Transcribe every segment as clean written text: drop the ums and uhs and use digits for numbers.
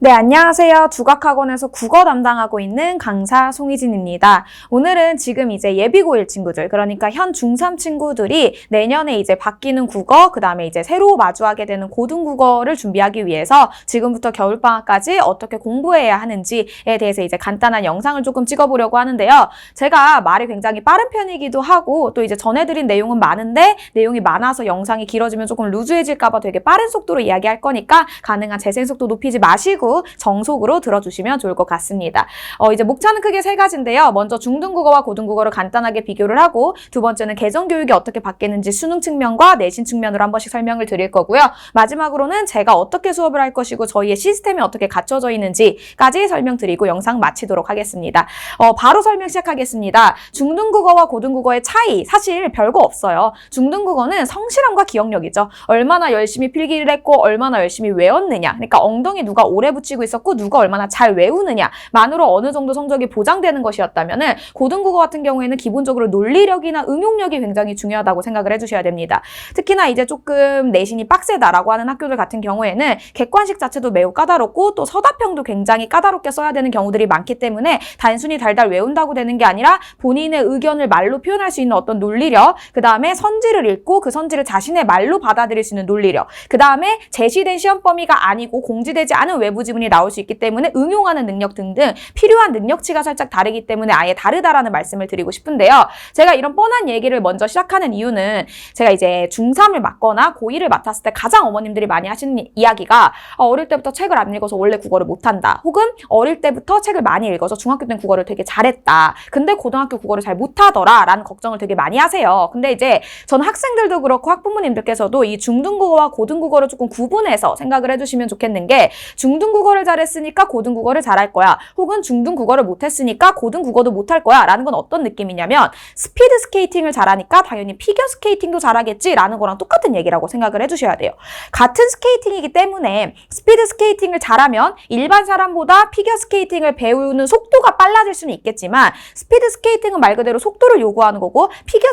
네, 안녕하세요. 두각학원에서 국어 담당하고 있는 강사 송희진입니다. 오늘은 지금 이제 예비고1 친구들, 그러니까 현 중3 친구들이 내년에 이제 바뀌는 국어, 그 다음에 이제 새로 마주하게 되는 고등국어를 준비하기 위해서 지금부터 겨울방학까지 어떻게 공부해야 하는지에 대해서 이제 간단한 영상을 조금 찍어보려고 하는데요. 제가 말이 굉장히 빠른 편이기도 하고 또 이제 전해드린 내용은 많은데 내용이 많아서 영상이 길어지면 조금 루즈해질까봐 되게 빠른 속도로 이야기할 거니까 가능한 재생속도 높이지 마시고 정속으로 들어주시면 좋을 것 같습니다. 이제 목차는 크게 세 가지인데요. 먼저 중등국어와 고등국어를 간단하게 비교를 하고 두 번째는 개정교육이 어떻게 바뀌는지 수능 측면과 내신 측면으로 한 번씩 설명을 드릴 거고요. 마지막으로는 제가 어떻게 수업을 할 것이고 저희의 시스템이 어떻게 갖춰져 있는지까지 설명드리고 영상 마치도록 하겠습니다. 바로 설명 시작하겠습니다. 중등국어와 고등국어의 차이 사실 별거 없어요. 중등국어는 성실함과 기억력이죠. 얼마나 열심히 필기를 했고 얼마나 열심히 외웠느냐. 그러니까 엉덩이 누가 오래 붙이고 있었고 누가 얼마나 잘 외우느냐만으로 어느 정도 성적이 보장되는 것이었다면은 고등국어 같은 경우에는 기본적으로 논리력이나 응용력이 굉장히 중요하다고 생각을 해주셔야 됩니다. 특히나 이제 조금 내신이 빡세다라고 하는 학교들 같은 경우에는 객관식 자체도 매우 까다롭고 또 서답형도 굉장히 까다롭게 써야 되는 경우들이 많기 때문에 단순히 달달 외운다고 되는 게 아니라 본인의 의견을 말로 표현할 수 있는 어떤 논리력, 그 다음에 선지를 읽고 그 선지를 자신의 말로 받아들일 수 있는 논리력, 그 다음에 제시된 시험 범위가 아니고 공지되지 않은 외부 지문이 나올 수 있기 때문에 응용하는 능력 등등 필요한 능력치가 살짝 다르기 때문에 아예 다르다라는 말씀을 드리고 싶은데요. 제가 이런 뻔한 얘기를 먼저 시작하는 이유는 제가 이제 중3을 맡거나 고1을 맡았을 때 가장 어머님들이 많이 하시는 이야기가 어릴 때부터 책을 안 읽어서 원래 국어를 못한다. 혹은 어릴 때부터 책을 많이 읽어서 중학교 때는 국어를 되게 잘했다. 근데 고등학교 국어를 잘 못하더라 라는 걱정을 되게 많이 하세요. 근데 이제 전 학생들도 그렇고 학부모님들께서도 이 중등국어와 고등국어를 조금 구분해서 생각을 해주시면 좋겠는 게 중등국어를 잘했으니까 고등국어를 잘할 거야. 혹은 중등국어를 못했으니까 고등국어도 못할 거야. 라는 건 어떤 느낌이냐면 스피드 스케이팅을 잘하니까 당연히 피겨 스케이팅도 잘하겠지 라는 거랑 똑같은 얘기라고 생각을 해주셔야 돼요. 같은 스케이팅이기 때문에 스피드 스케이팅을 잘하면 일반 사람보다 피겨 스케이팅을 배우는 속도가 빨라질 수는 있겠지만 스피드 스케이팅은 말 그대로 속도를 요구하는 거고 피겨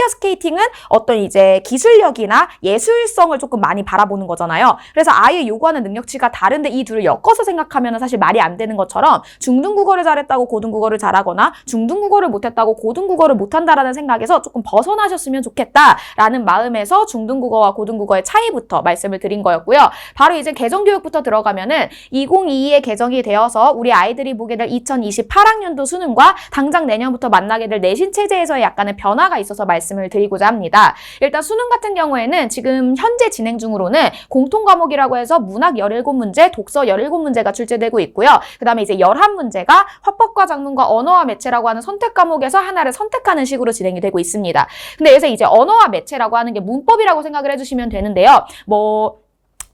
스케이팅은 어떤 이제 기술력이나 예술성을 조금 많이 바라보는 거잖아요. 그래서 아예 요구하는 능력치가 다른데 이 둘을 엮어서 생각하면 사실 말이 안 되는 것처럼 중등국어를 잘했다고 고등국어를 잘하거나 중등국어를 못했다고 고등국어를 못한다라는 생각에서 조금 벗어나셨으면 좋겠다라는 마음에서 중등국어와 고등국어의 차이부터 말씀을 드린 거였고요. 바로 이제 개정교육부터 들어가면은 2022에 개정이 되어서 우리 아이들이 보게 될 2028학년도 수능과 당장 내년부터 만나게 될 내신 체제에서의 약간의 변화가 있어서 말씀을 드리고자 합니다. 일단 수능 같은 경우에는 지금 현재 진행 중으로는 공통과목이라고 해서 문학 17문제, 독서 17문제가 출제되고 있고요. 그 다음에 이제 11문제가 화법과 작문과 언어와 매체라고 하는 선택 과목에서 하나를 선택하는 식으로 진행이 되고 있습니다. 근데 여기서 이제 언어와 매체라고 하는 게 문법이라고 생각을 해주시면 되는데요.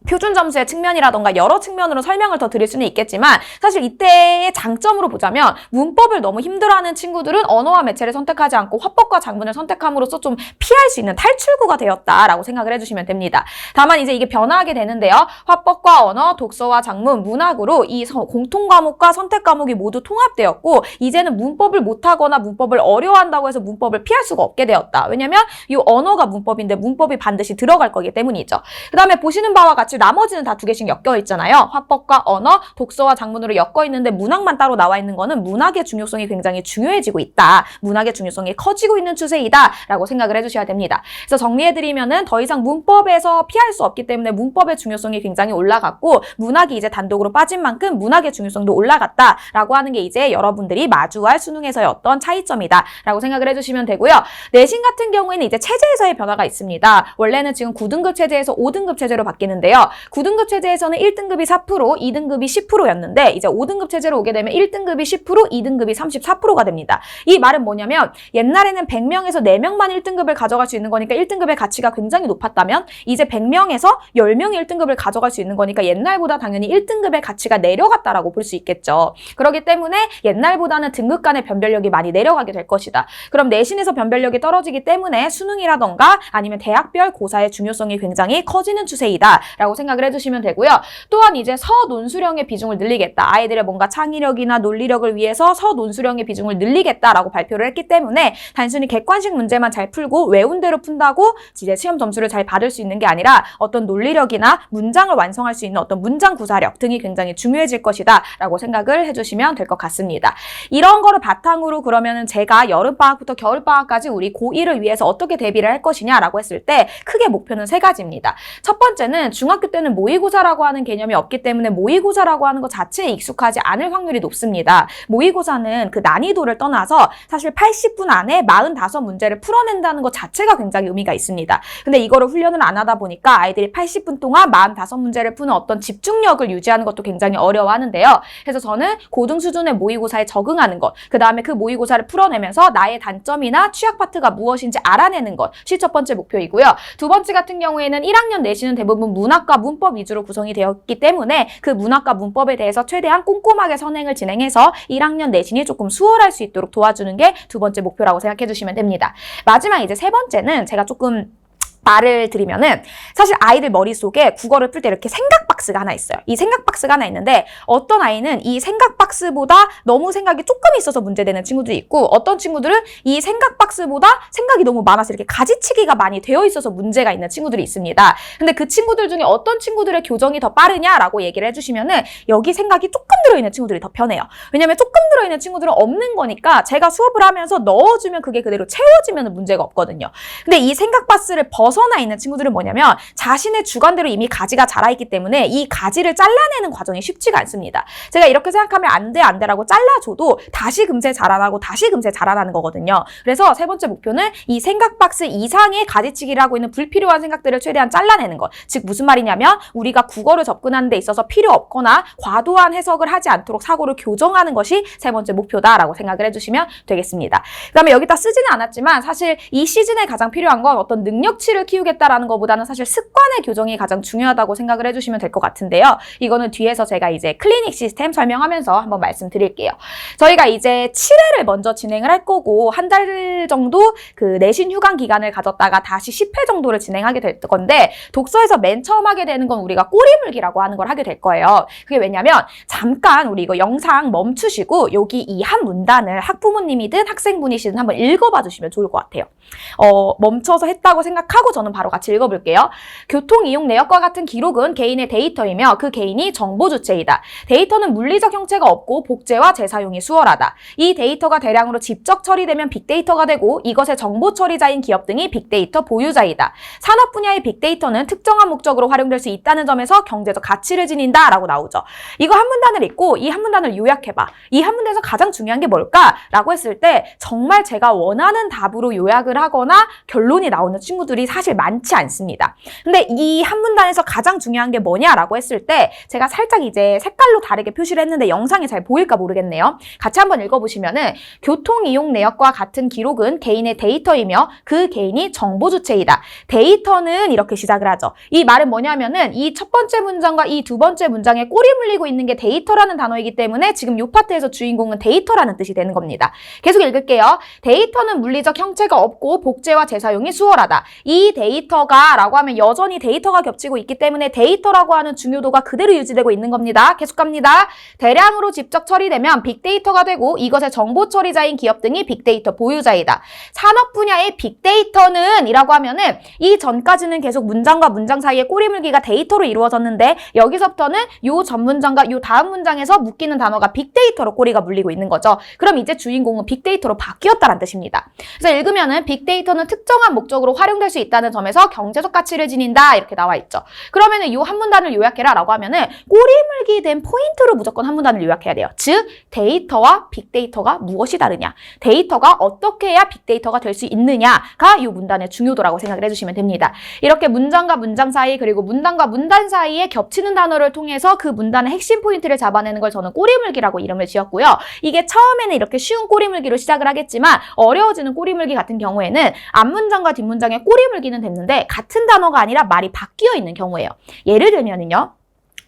표준 점수의 측면이라던가 여러 측면으로 설명을 더 드릴 수는 있겠지만 사실 이때의 장점으로 보자면 문법을 너무 힘들어하는 친구들은 언어와 매체를 선택하지 않고 화법과 작문을 선택함으로써 좀 피할 수 있는 탈출구가 되었다라고 생각을 해주시면 됩니다. 다만 이제 이게 변화하게 되는데요. 화법과 언어, 독서와 작문, 문학으로 이 공통 과목과 선택 과목이 모두 통합되었고 이제는 문법을 못하거나 문법을 어려워한다고 해서 문법을 피할 수가 없게 되었다. 왜냐면 이 언어가 문법인데 문법이 반드시 들어갈 거기 때문이죠. 그 다음에 보시는 바와 같이 나머지는 다 2개씩 엮여 있잖아요. 화법과 언어, 독서와 작문으로 엮어 있는데 문학만 따로 나와 있는 거는 문학의 중요성이 굉장히 중요해지고 있다. 문학의 중요성이 커지고 있는 추세이다. 라고 생각을 해주셔야 됩니다. 그래서 정리해드리면은 더 이상 문법에서 피할 수 없기 때문에 문법의 중요성이 굉장히 올라갔고 문학이 이제 단독으로 빠진 만큼 문학의 중요성도 올라갔다. 라고 하는 게 이제 여러분들이 마주할 수능에서의 어떤 차이점이다. 라고 생각을 해주시면 되고요. 내신 같은 경우에는 이제 체제에서의 변화가 있습니다. 원래는 지금 9등급 체제에서 5등급 체제로 바뀌는데요. 9등급 체제에서는 1등급이 4%, 2등급이 10%였는데 이제 5등급 체제로 오게 되면 1등급이 10%, 2등급이 34%가 됩니다. 이 말은 뭐냐면 옛날에는 100명에서 4명만 1등급을 가져갈 수 있는 거니까 1등급의 가치가 굉장히 높았다면 이제 100명에서 10명이 1등급을 가져갈 수 있는 거니까 옛날보다 당연히 1등급의 가치가 내려갔다라고 볼 수 있겠죠. 그렇기 때문에 옛날보다는 등급 간의 변별력이 많이 내려가게 될 것이다. 그럼 내신에서 변별력이 떨어지기 때문에 수능이라던가 아니면 대학별 고사의 중요성이 굉장히 커지는 추세이다. 라고 생각을 해주시면 되고요. 또한 이제 서논수령의 비중을 늘리겠다. 아이들의 뭔가 창의력이나 논리력을 위해서 서논수령의 비중을 늘리겠다라고 발표를 했기 때문에 단순히 객관식 문제만 잘 풀고 외운 대로 푼다고 이제 시험 점수를 잘 받을 수 있는 게 아니라 어떤 논리력이나 문장을 완성할 수 있는 어떤 문장 구사력 등이 굉장히 중요해질 것이다 라고 생각을 해주시면 될 것 같습니다. 이런 거를 바탕으로 그러면은 제가 여름방학부터 겨울방학까지 우리 고1을 위해서 어떻게 대비를 할 것이냐라고 했을 때 크게 목표는 3가지입니다. 첫 번째는 중학교 때는 모의고사라고 하는 개념이 없기 때문에 모의고사라고 하는 것 자체에 익숙하지 않을 확률이 높습니다. 모의고사는 그 난이도를 떠나서 사실 80분 안에 45문제를 풀어낸다는 것 자체가 굉장히 의미가 있습니다. 근데 이거를 훈련을 안 하다 보니까 아이들이 80분 동안 45문제를 푸는 어떤 집중력을 유지하는 것도 굉장히 어려워하는데요. 그래서 저는 고등 수준의 모의고사에 적응하는 것, 그 다음에 그 모의고사를 풀어내면서 나의 단점이나 취약 파트가 무엇인지 알아내는 것이 첫 번째 목표이고요. 두 번째 같은 경우에는 1학년 내신은 대부분 문학과 문법 위주로 구성이 되었기 때문에 그 문학과 문법에 대해서 최대한 꼼꼼하게 선행을 진행해서 1학년 내신이 조금 수월할 수 있도록 도와주는 게 두 번째 목표라고 생각해 주시면 됩니다. 마지막 이제 세 번째는 제가 조금 말을 드리면은 사실 아이들 머릿속에 국어를 풀 때 이렇게 생각 박스가 하나 있어요. 이 생각 박스가 하나 있는데 어떤 아이는 이 생각 박스보다 너무 생각이 조금 있어서 문제되는 친구들이 있고 어떤 친구들은 이 생각 박스보다 생각이 너무 많아서 이렇게 가지치기가 많이 되어 있어서 문제가 있는 친구들이 있습니다. 근데 그 친구들 중에 어떤 친구들의 교정이 더 빠르냐라고 얘기를 해주시면은 여기 생각이 조금 들어있는 친구들이 더 편해요. 왜냐면 조금 들어있는 친구들은 없는 거니까 제가 수업을 하면서 넣어주면 그게 그대로 채워지면 문제가 없거든요. 근데 이 생각 박스를 벗어나 있는 친구들은 뭐냐면 자신의 주관대로 이미 가지가 자라있기 때문에 이 가지를 잘라내는 과정이 쉽지가 않습니다. 제가 이렇게 생각하면 안 돼라고 잘라줘도 다시 금세 자라나고 다시 금세 자라나는 거거든요. 그래서 세 번째 목표는 이 생각 박스 이상의 가지치기를 하고 있는 불필요한 생각들을 최대한 잘라내는 것. 즉 무슨 말이냐면 우리가 국어를 접근하는 데 있어서 필요 없거나 과도한 해석을 하지 않도록 사고를 교정하는 것이 세 번째 목표다라고 생각을 해주시면 되겠습니다. 그 다음에 여기다 쓰지는 않았지만 사실 이 시즌에 가장 필요한 건 어떤 능력치를 키우겠다라는 것보다는 사실 습관의 교정이 가장 중요하다고 생각을 해주시면 될 것 같은데요. 이거는 뒤에서 제가 이제 클리닉 시스템 설명하면서 한번 말씀드릴게요. 저희가 이제 7회를 먼저 진행을 할 거고 한 달 정도 그 내신 휴강 기간을 가졌다가 다시 10회 정도를 진행하게 될 건데 독서에서 맨 처음 하게 되는 건 우리가 꼬리물기라고 하는 걸 하게 될 거예요. 그게 왜냐면 잠깐 우리 이거 영상 멈추시고 여기 이 한 문단을 학부모님이든 학생분이시든 한번 읽어봐 주시면 좋을 것 같아요. 멈춰서 했다고 생각하고 저는 바로 같이 읽어볼게요. 교통이용 내역과 같은 기록은 개인의 데이터이며 그 개인이 정보 주체이다. 데이터는 물리적 형체가 없고 복제와 재사용이 수월하다. 이 데이터가 대량으로 직접 처리되면 빅데이터가 되고 이것의 정보 처리자인 기업 등이 빅데이터 보유자이다. 산업 분야의 빅데이터는 특정한 목적으로 활용될 수 있다는 점에서 경제적 가치를 지닌다 라고 나오죠. 이거 한 문단을 읽고 이 한 문단을 요약해봐. 이 한 문단에서 가장 중요한 게 뭘까? 라고 했을 때 정말 제가 원하는 답으로 요약을 하거나 결론이 나오는 친구들이 사실 많지 않습니다. 근데 이 한 문단에서 가장 중요한 게 뭐냐라고 했을 때 제가 살짝 이제 색깔로 다르게 표시를 했는데 영상에 잘 보일까 모르겠네요. 같이 한번 읽어보시면은 교통이용 내역과 같은 기록은 개인의 데이터이며 그 개인이 정보 주체이다. 데이터는 이렇게 시작을 하죠. 이 말은 뭐냐면은 이 첫 번째 문장과 이 두 번째 문장에 꼬리 물리고 있는 게 데이터라는 단어이기 때문에 지금 이 파트에서 주인공은 데이터라는 뜻이 되는 겁니다. 계속 읽을게요. 데이터는 물리적 형체가 없고 복제와 재사용이 수월하다. 이 데이터가 라고 하면 여전히 데이터가 겹치고 있기 때문에 데이터라고 하는 중요도가 그대로 유지되고 있는 겁니다. 계속 갑니다. 대량으로 직접 처리되면 빅데이터가 되고 이것의 정보 처리자인 기업 등이 빅데이터 보유자이다. 산업 분야의 빅데이터는 이라고 하면은 이 전까지는 계속 문장과 문장 사이에 꼬리물기가 데이터로 이루어졌는데 여기서부터는 요 전 문장과 요 다음 문장에서 묶이는 단어가 빅데이터로 꼬리가 물리고 있는 거죠. 그럼 이제 주인공은 빅데이터로 바뀌었다는 뜻입니다. 그래서 읽으면은 빅데이터는 특정한 목적으로 활용될 수 있다는 점에서 경제적 가치를 지닌다 이렇게 나와 있죠. 그러면은 요 한 문단을 요약해라 라고 하면은 꼬리물기 된 포인트로 무조건 한 문단을 요약해야 돼요. 즉 데이터와 빅데이터가 무엇이 다르냐, 데이터가 어떻게 해야 빅데이터가 될 수 있느냐가 이 문단의 중요도라고 생각을 해주시면 됩니다. 이렇게 문장과 문장 사이 그리고 문단과 문단 사이에 겹치는 단어를 통해서 그 문단의 핵심 포인트를 잡아내는 걸 저는 꼬리물기라고 이름을 지었고요. 이게 처음에는 이렇게 쉬운 꼬리물기로 시작을 하겠지만 어려워지는 꼬리물기 같은 경우에는 앞문장과 뒷문장의 꼬리물기는 됐는데 같은 단어가 아니라 말이 바뀌어 있는 경우예요. 예를 들면은요.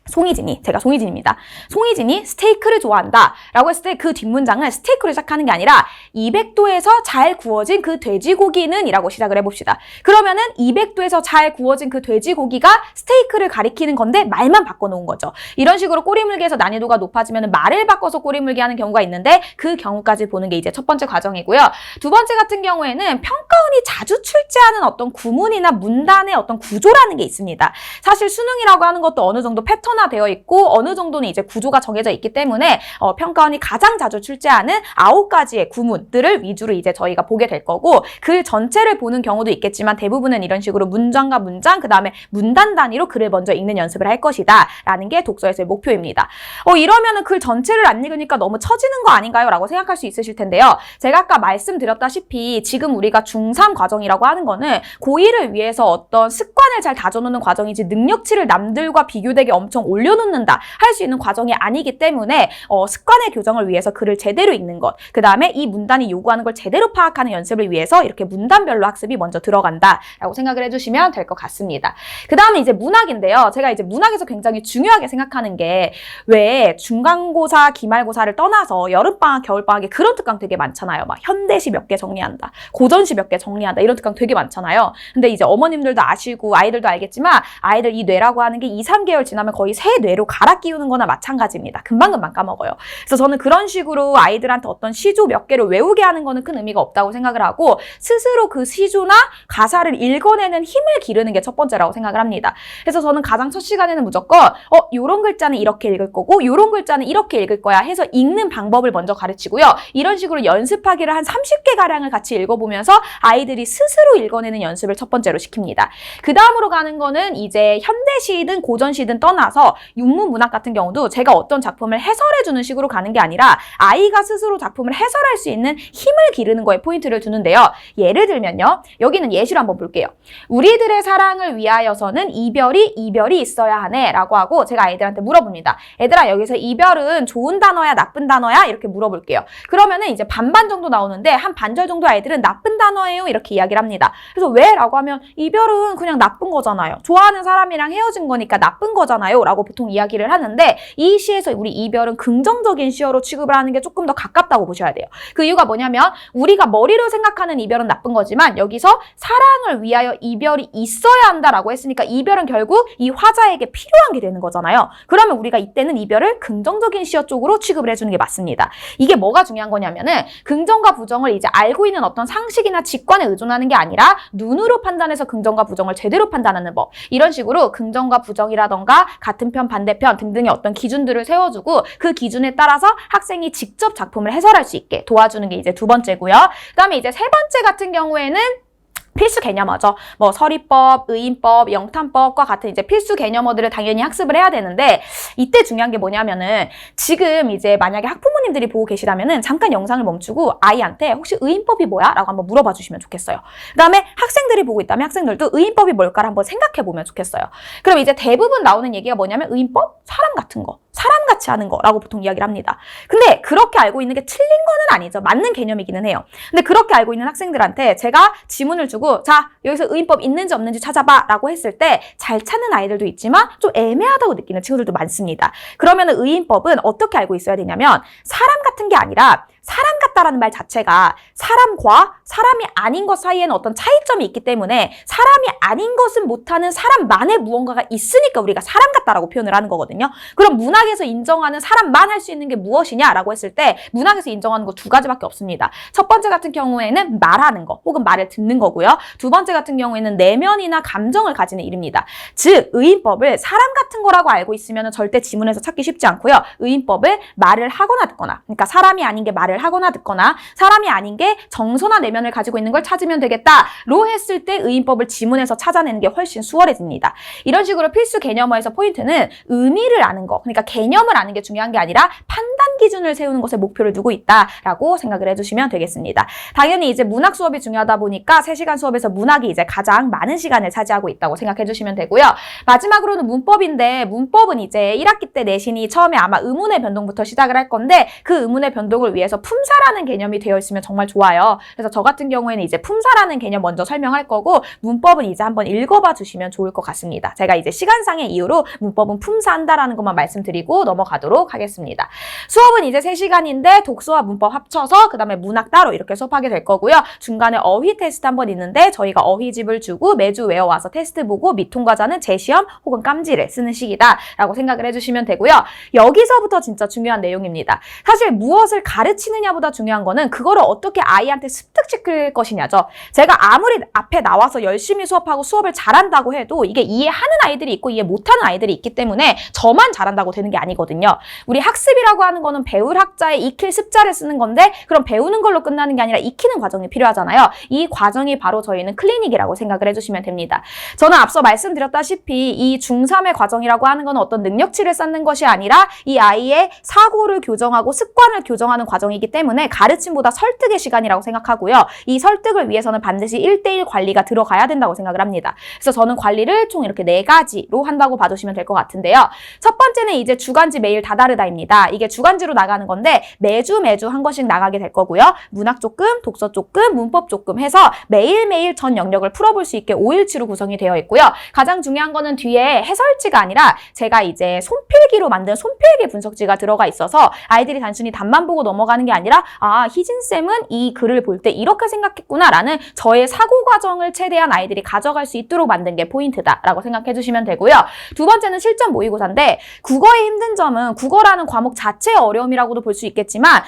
제가 송희진입니다. 송희진이 스테이크를 좋아한다 라고 했을 때 그 뒷문장을 스테이크로 시작하는 게 아니라 200도에서 잘 구워진 그 돼지고기는 이라고 시작을 해봅시다. 그러면은 200도에서 잘 구워진 그 돼지고기가 스테이크를 가리키는 건데 말만 바꿔놓은 거죠. 이런 식으로 꼬리물기에서 난이도가 높아지면 말을 바꿔서 꼬리물기 하는 경우가 있는데 그 경우까지 보는 게 이제 첫 번째 과정이고요. 두 번째 같은 경우에는 평가원이 자주 출제하는 어떤 구문이나 문단의 어떤 구조라는 게 있습니다. 사실 수능이라고 하는 것도 어느 정도 패턴화되어 있고 어느 정도는 이제 구조가 정해져 있기 때문에 평가원이 가장 자주 출제하는 9가지의 구문들을 위주로 이제 저희가 보게 될 거고 글 전체를 보는 경우도 있겠지만 대부분은 이런 식으로 문장과 문장 그다음에 문단 단위로 글을 먼저 읽는 연습을 할 것이다 라는 게 독서에서의 목표입니다. 이러면은 글 전체를 안 읽으니까 너무 처지는 거 아닌가요? 라고 생각할 수 있으실 텐데요. 제가 아까 말씀드렸다시피 지금 우리가 중3 과정이라고 하는 거는 고1을 위해서 어떤 습관을 잘 다져놓는 과정이지 능력치를 남들과 비교되게 엄청 올려놓는다 할 수 있는 과정이 아니기 때문에 습관의 교정을 위해서 글을 제대로 읽는 것, 그 다음에 이 문단이 요구하는 걸 제대로 파악하는 연습을 위해서 이렇게 문단별로 학습이 먼저 들어간다라고 생각을 해주시면 될 것 같습니다. 그 다음에 이제 문학인데요. 제가 이제 문학에서 굉장히 중요하게 생각하는 게 왜 중간고사, 기말고사를 떠나서 여름방학, 겨울방학에 그런 특강 되게 많잖아요. 막 현대시 몇 개 정리한다, 고전시 몇 개 정리한다 이런 특강 되게 많잖아요. 근데 이제 어머님들도 아시고 아이들도 알겠지만 아이들 이 뇌라고 하는 게 2, 3개월 지나면 거의 새 뇌로 갈아 끼우는 거나 마찬가지입니다. 금방금방 까먹어요. 그래서 저는 그런 식으로 아이들한테 어떤 시조 몇 개를 외우게 하는 거는 큰 의미가 없다고 생각을 하고 스스로 그 시조나 가사를 읽어내는 힘을 기르는 게 첫 번째라고 생각을 합니다. 그래서 저는 가장 첫 시간에는 무조건 요런 글자는 이렇게 읽을 거고 요런 글자는 이렇게 읽을 거야 해서 읽는 방법을 먼저 가르치고요. 이런 식으로 연습하기를 한 30개가량을 같이 읽어보면서 아이들이 스스로 읽어내는 연습을 첫 번째로 시킵니다. 그 다음으로 가는 거는 이제 현대시든 고전시든 떠나서 윤문문학 같은 경우도 제가 어떤 작품을 해설해주는 식으로 가는 게 아니라 아이가 스스로 작품을 해설할 수 있는 힘을 기르는 거에 포인트를 두는데요. 예를 들면요. 여기는 예시를 한번 볼게요. 우리들의 사랑을 위하여서는 이별이 있어야 하네 라고 하고 제가 아이들한테 물어봅니다. 얘들아 여기서 이별은 좋은 단어야 나쁜 단어야? 이렇게 물어볼게요. 그러면은 이제 반반 정도 나오는데 한 반절 정도 아이들은 나쁜 단어예요 이렇게 이야기를 합니다. 그래서 왜? 라고 하면 이별은 그냥 나쁜 거잖아요. 좋아하는 사람이랑 헤어진 거니까 나쁜 거잖아요 라고 보통 이야기를 하는데 이 시에서 우리 이별은 긍정적인 시어로 취급을 하는 게 조금 더 가깝다고 보셔야 돼요. 그 이유가 뭐냐면 우리가 머리로 생각하는 이별은 나쁜 거지만 여기서 사랑을 위하여 이별이 있어야 한다라고 했으니까 이별은 결국 이 화자에게 필요한 게 되는 거잖아요. 그러면 우리가 이때는 이별을 긍정적인 시어 쪽으로 취급을 해주는 게 맞습니다. 이게 뭐가 중요한 거냐면은 긍정과 부정을 이제 알고 있는 어떤 상식이나 직관에 의존하는 게 아니라 눈으로 판단해서 긍정과 부정을 제대로 판단하는 법. 이런 식으로 긍정과 부정이라던가 같은 편, 반대편 등등의 어떤 기준들을 세워주고 그 기준에 따라서 학생이 직접 작품을 해설할 수 있게 도와주는 게 이제 두 번째고요. 그 다음에 이제 세 번째 같은 경우에는 필수 개념어죠. 뭐 서리법, 의인법, 영탄법과 같은 이제 필수 개념어들을 당연히 학습을 해야 되는데 이때 중요한 게 뭐냐면은 지금 이제 만약에 학부모님들이 보고 계시다면은 잠깐 영상을 멈추고 아이한테 혹시 의인법이 뭐야? 라고 한번 물어봐 주시면 좋겠어요. 그 다음에 학생들이 보고 있다면 학생들도 의인법이 뭘까를 한번 생각해 보면 좋겠어요. 그럼 이제 대부분 나오는 얘기가 뭐냐면 의인법? 사람 같은 거. 사람같이 하는 거라고 보통 이야기를 합니다. 근데 그렇게 알고 있는 게 틀린 거는 아니죠. 맞는 개념이기는 해요. 근데 그렇게 알고 있는 학생들한테 제가 지문을 주고 자 여기서 의인법 있는지 없는지 찾아봐 라고 했을 때 잘 찾는 아이들도 있지만 좀 애매하다고 느끼는 친구들도 많습니다. 그러면 의인법은 어떻게 알고 있어야 되냐면 사람 같은 게 아니라 사람 같다라는 말 자체가 사람과 사람이 아닌 것 사이에는 어떤 차이점이 있기 때문에 사람이 아닌 것은 못하는 사람만의 무언가가 있으니까 우리가 사람 같다라고 표현을 하는 거거든요. 그럼 문학에서 인정하는 사람만 할 수 있는 게 무엇이냐라고 했을 때 문학에서 인정하는 거 두 가지밖에 없습니다. 첫 번째 같은 경우에는 말하는 거 혹은 말을 듣는 거고요. 두 번째 같은 경우에는 내면이나 감정을 가지는 일입니다. 즉 의인법을 사람 같은 거라고 알고 있으면 절대 지문에서 찾기 쉽지 않고요. 의인법을 말을 하거나 듣거나 그러니까 사람이 아닌 게 말을 하거나 듣거나 사람이 아닌 게 정서나 내면을 가지고 있는 걸 찾으면 되겠다로 했을 때 의인법을 지문에서 찾아내는 게 훨씬 수월해집니다. 이런 식으로 필수 개념어에서 포인트는 의미를 아는 거, 그러니까 개념을 아는 게 중요한 게 아니라 판단 기준을 세우는 것에 목표를 두고 있다라고 생각을 해주시면 되겠습니다. 당연히 이제 문학 수업이 중요하다 보니까 3시간 수업에서 문학이 이제 가장 많은 시간을 차지하고 있다고 생각해 주시면 되고요. 마지막으로는 문법인데 문법은 이제 1학기 때 내신이 처음에 아마 의문의 변동부터 시작을 할 건데 그 의문의 변동을 위해서 품사라는 개념이 되어 있으면 정말 좋아요. 그래서 저 같은 경우에는 이제 품사라는 개념 먼저 설명할 거고 문법은 이제 한번 읽어봐 주시면 좋을 것 같습니다. 제가 이제 시간상의 이유로 문법은 품사한다라는 것만 말씀드리고 넘어가도록 하겠습니다. 수업은 이제 3시간인데 독서와 문법 합쳐서 그 다음에 문학 따로 이렇게 수업하게 될 거고요. 중간에 어휘 테스트 한번 있는데 저희가 어휘집을 주고 매주 외워와서 테스트 보고 미통과자는 재시험 혹은 깜지를 쓰는 시기다라고 생각을 해주시면 되고요. 여기서부터 진짜 중요한 내용입니다. 사실 무엇을 가르치느냐보다 중요한 거는 그거를 어떻게 아이한테 습득시킬 것이냐죠. 제가 아무리 앞에 나와서 열심히 수업하고 수업을 잘한다고 해도 이게 이해하는 아이들이 있고 이해 못하는 아이들이 있기 때문에 저만 잘한다고 되는 게 아니거든요. 우리 학습이라고 하는 거는 배울 학자의 익힐 습자를 쓰는 건데 그럼 배우는 걸로 끝나는 게 아니라 익히는 과정이 필요하잖아요. 이 과정이 바로 저희는 클리닉이라고 생각을 해주시면 됩니다. 저는 앞서 말씀드렸다시피 이 중3의 과정이라고 하는 건 어떤 능력치를 쌓는 것이 아니라 이 아이의 사고를 교정하고 습관을 교정하는 과정이기 때문에 가르침보다 설득의 시간이라고 생각하고요. 이 설득을 위해서는 반드시 1:1 관리가 들어가야 된다고 생각을 합니다. 그래서 저는 관리를 총 이렇게 4가지로 한다고 봐주시면 될 것 같은데요. 첫 번째는 이제 주간지 매일 다다르다입니다. 이게 주간지로 나가는 건데 매주 한 것씩 나가게 될 거고요. 문학 조금, 독서 조금, 문법 조금 해서 매일매일 전 영역을 풀어볼 수 있게 5일치로 구성이 되어 있고요. 가장 중요한 거는 뒤에 해설지가 아니라 제가 이제 손필기로 만든 손필기 분석지가 들어가 있어서 아이들이 단순히 답만 보고 넘어가는 게 아니라 아, 희진쌤은 이 글을 볼 때 이렇게 생각했구나 라는 저의 사고 과정을 최대한 아이들이 가져갈 수 있도록 만든 게 포인트다라고 생각해 주시면 되고요. 두 번째는 실전 모의고사인데 국어의 힘든 점은 국어라는 과목 자체의 어려움이라고도 볼 수 있겠지만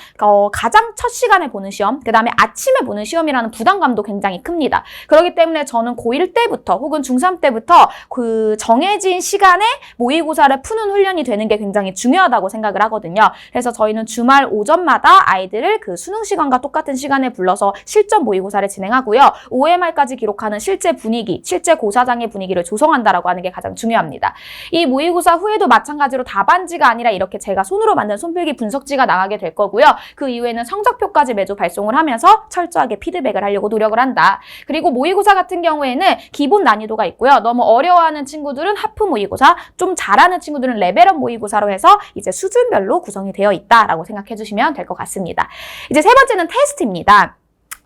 가장 첫 시간에 보는 시험, 그 다음에 아침에 보는 시험이라는 부담감도 굉장히 큽니다. 그렇기 때문에 저는 고1 때부터 혹은 중3 때부터 그 정해진 시간에 모의고사를 푸는 훈련이 되는 게 굉장히 중요하다고 생각을 하거든요. 그래서 저희는 주말 오전마다 아이들을 그 수능 시간과 똑같은 시간에 불러서 실전 모의고사를 진행하고요. OMR까지 기록하는 실제 분위기, 실제 고사장의 분위기를 조성한다라고 하는 게 가장 중요합니다. 이 모의고사 후에도 마찬가지로 답안지가 아니라 이렇게 제가 손으로 만든 손필기 분석지가 나가게 될 거고요. 그 이후에는 성적표까지 매주 발송을 하면서 철저하게 피드백을 하려고 노력을 한다. 그리고 모의고사 같은 경우에는 기본 난이도가 있고요. 너무 어려워하는 친구들은 하프 모의고사, 좀 잘하는 친구들은 레벨업 모의고사로 해서 이제 수준별로 구성이 되어 있다라고 생각해 주시면 될 것 같습니다. 이제 세 번째는 테스트입니다.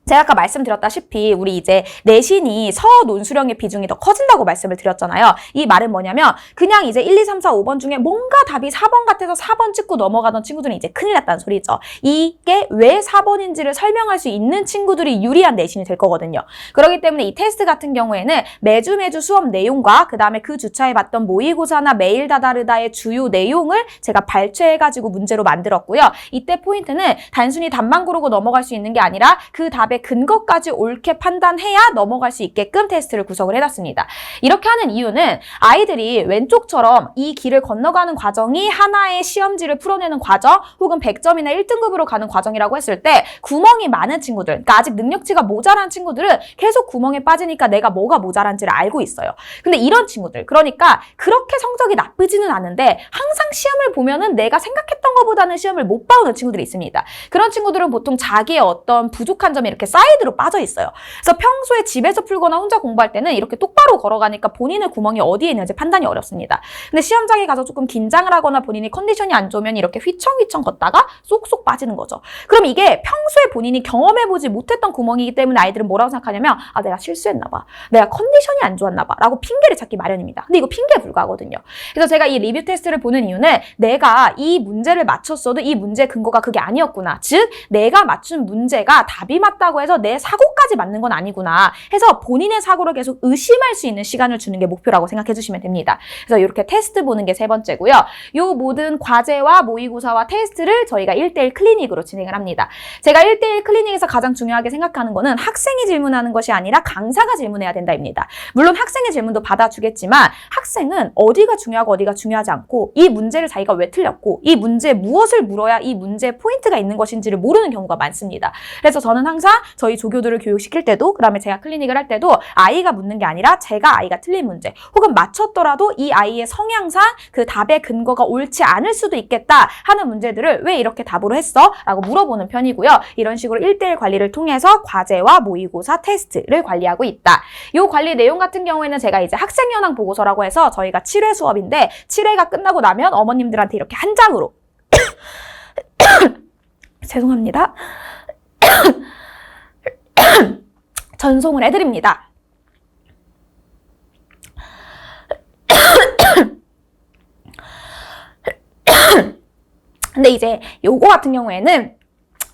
제가 아까 말씀드렸다시피 우리 이제 내신이 서논수령의 비중이 더 커진다고 말씀을 드렸잖아요. 이 말은 뭐냐면 그냥 이제 1, 2, 3, 4, 5번 중에 뭔가 답이 4번 같아서 4번 찍고 넘어가던 친구들은 이제 큰일 났다는 소리죠. 이게 왜 4번인지를 설명할 수 있는 친구들이 유리한 내신이 될 거거든요. 그렇기 때문에 이 테스트 같은 경우에는 매주 수업 내용과 그 다음에 그 주차에 봤던 모의고사나 매일 다다르다의 주요 내용을 제가 발췌해가지고 문제로 만들었고요. 이때 포인트는 단순히 답만 고르고 넘어갈 수 있는 게 아니라 그 답의 근거까지 옳게 판단해야 넘어갈 수 있게끔 테스트를 구성을 해놨습니다. 이렇게 하는 이유는 아이들이 왼쪽처럼 이 길을 건너가는 과정이 하나의 시험지를 풀어내는 과정 혹은 100점이나 1등급으로 가는 과정이라고 했을 때 구멍이 많은 친구들, 그러니까 아직 능력치가 모자란 친구들은 계속 구멍에 빠지니까 내가 뭐가 모자란지를 알고 있어요. 근데 이런 친구들, 그러니까 그렇게 성적이 나쁘지는 않은데 항상 시험을 보면은 내가 생각했던 것보다는 시험을 못 봐오는 친구들이 있습니다. 그런 친구들은 보통 자기의 어떤 부족한 점이 이렇게 사이드로 빠져 있어요. 그래서 평소에 집에서 풀거나 혼자 공부할 때는 이렇게 똑바로 걸어가니까 본인의 구멍이 어디에 있는지 판단이 어렵습니다. 근데 시험장에 가서 조금 긴장을 하거나 본인이 컨디션이 안 좋으면 이렇게 휘청휘청 걷다가 쏙쏙 빠지는 거죠. 그럼 이게 평소에 본인이 경험해보지 못했던 구멍이기 때문에 아이들은 뭐라고 생각하냐면 아, 내가 실수했나 봐. 내가 컨디션이 안 좋았나 봐. 라고 핑계를 찾기 마련입니다. 근데 이거 핑계에 불과하거든요. 그래서 제가 이 리뷰 테스트를 보는 이유는 내가 이 문제를 맞췄어도 이 문제의 근거가 그게 아니었구나. 즉 내가 맞춘 문제가 답이 맞다고 해서 내 사고까지 맞는 건 아니구나 해서 본인의 사고를 계속 의심할 수 있는 시간을 주는 게 목표라고 생각해 주시면 됩니다. 그래서 이렇게 테스트 보는 게 세 번째고요. 요 모든 과제와 모의고사와 테스트를 저희가 1:1 클리닉으로 진행을 합니다. 제가 1:1 클리닉에서 가장 중요하게 생각하는 거는 학생이 질문하는 것이 아니라 강사가 질문해야 된다입니다. 물론 학생의 질문도 받아주겠지만 학생은 어디가 중요하고 어디가 중요하지 않고 이 문제를 자기가 왜 틀렸고 이 문제에 무엇을 물어야 이 문제에 포인트가 있는 것인지를 모르는 경우가 많습니다. 그래서 저는 항상 저희 조교들을 교육시킬 때도 그다음에 제가 클리닉을 할 때도 아이가 묻는 게 아니라 제가 아이가 틀린 문제 혹은 맞췄더라도 이 아이의 성향상 그 답의 근거가 옳지 않을 수도 있겠다 하는 문제들을 왜 이렇게 답으로 했어? 라고 물어보는 편이고요. 이런 식으로 1대1 관리를 통해서 과제와 모의고사 테스트를 관리하고 있다. 이 관리 내용 같은 경우에는 제가 이제 학생 현황 보고서라고 해서 저희가 7회 수업인데 7회가 끝나고 나면 어머님들한테 이렇게 한 장으로 죄송합니다. 전송을 해드립니다. 근데 이제 요거 같은 경우에는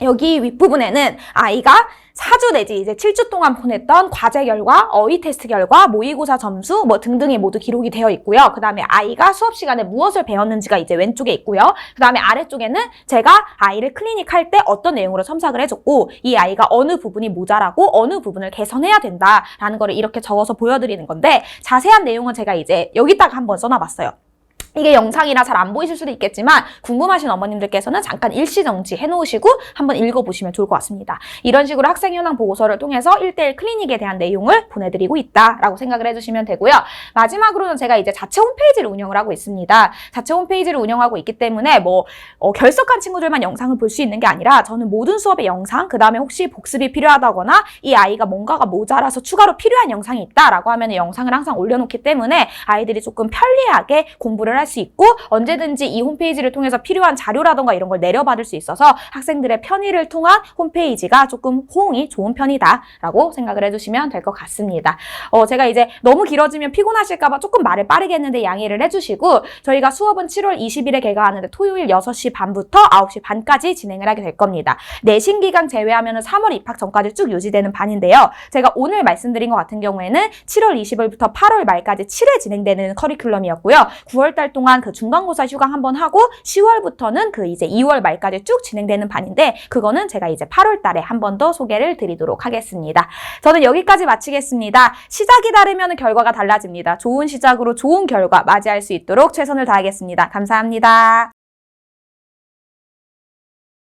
여기 윗부분에는 아이가 4주 내지 이제 7주 동안 보냈던 과제 결과, 어휘 테스트 결과, 모의고사 점수 뭐 등등이 모두 기록이 되어 있고요. 그 다음에 아이가 수업 시간에 무엇을 배웠는지가 이제 왼쪽에 있고요. 그 다음에 아래쪽에는 제가 아이를 클리닉할 때 어떤 내용으로 첨삭을 해줬고 이 아이가 어느 부분이 모자라고 어느 부분을 개선해야 된다라는 거를 이렇게 적어서 보여드리는 건데 자세한 내용은 제가 이제 여기다가 한번 써놔봤어요. 이게 영상이라 잘 안 보이실 수도 있겠지만 궁금하신 어머님들께서는 잠깐 일시정지 해놓으시고 한번 읽어보시면 좋을 것 같습니다. 이런 식으로 학생 현황 보고서를 통해서 1대1 클리닉에 대한 내용을 보내드리고 있다라고 생각을 해주시면 되고요. 마지막으로는 제가 이제 자체 홈페이지를 운영을 하고 있습니다. 자체 홈페이지를 운영하고 있기 때문에 결석한 친구들만 영상을 볼 수 있는 게 아니라 저는 모든 수업의 영상, 그 다음에 혹시 복습이 필요하다거나 이 아이가 뭔가가 모자라서 추가로 필요한 영상이 있다라고 하면 영상을 항상 올려놓기 때문에 아이들이 조금 편리하게 공부를 할 수 있고 언제든지 이 홈페이지를 통해서 필요한 자료라던가 이런 걸 내려받을 수 있어서 학생들의 편의를 통한 홈페이지가 조금 호응이 좋은 편이다라고 생각을 해주시면 될 것 같습니다. 제가 이제 너무 길어지면 피곤하실까봐 조금 말을 빠르게 했는데 양해를 해주시고 저희가 수업은 7월 20일에 개강하는데 토요일 6시 반부터 9시 반까지 진행을 하게 될 겁니다. 내신 기간 제외하면 3월 입학 전까지 쭉 유지되는 반인데요. 제가 오늘 말씀드린 것 같은 경우에는 7월 20일부터 8월 말까지 7회 진행되는 커리큘럼이었고요. 9월달 동안 그 중간고사 휴강 한번 하고 10월부터는 그 이제 2월 말까지 쭉 진행되는 반인데 그거는 제가 이제 8월 달에 한 번 더 소개를 드리도록 하겠습니다. 저는 여기까지 마치겠습니다. 시작이 다르면 결과가 달라집니다. 좋은 시작으로 좋은 결과 맞이할 수 있도록 최선을 다하겠습니다. 감사합니다.